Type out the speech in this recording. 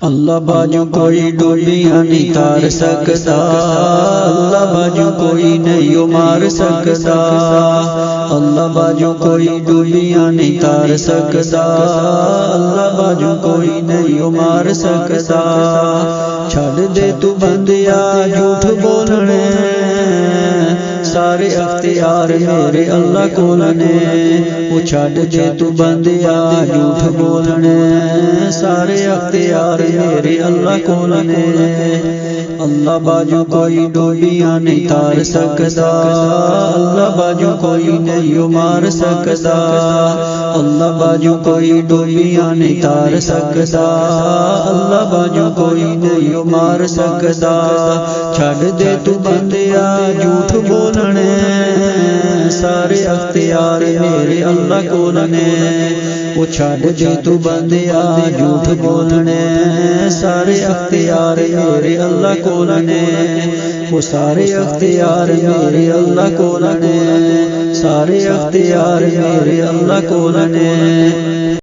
اللہ باجو کوئی ڈوبیاں نہیں تار سکتا، اللہ باجو کوئی نہیں مار سکتا، اللہ باجو کوئی ڈوبیاں نہیں تار سکتا، اللہ باجو کوئی نہیں مار سکتا۔ چھڑ دے تو بندیا جھوٹ بولنے، سارے اختیار میرے اللہ کول نے۔ وہ چھڑ دے تو بندیا جھوٹ بولنے، سارے اختیار میرے اللہ کول نے۔ اللہ باجو کوئی ڈوبیاں نہیں تار سکتا، اللہ باجو کوئی نہیں مار سکتا، اللہ باجو کوئی ڈوبیاں نہیں تار سکتا، اللہ باجو کوئی نہیں مار سکتا۔ چھڑ دے تو بندیا جھوٹ بولنے، سارے اختیار میرے اللہ کول نے۔ وہ چھڑ دے تو بندیا جھوٹ بولنے، سارے اختیار میرے اللہ کول نے۔ وہ سارے اختیار میرے اللہ کول نے، سارے اختیار میرے اللہ کول نے۔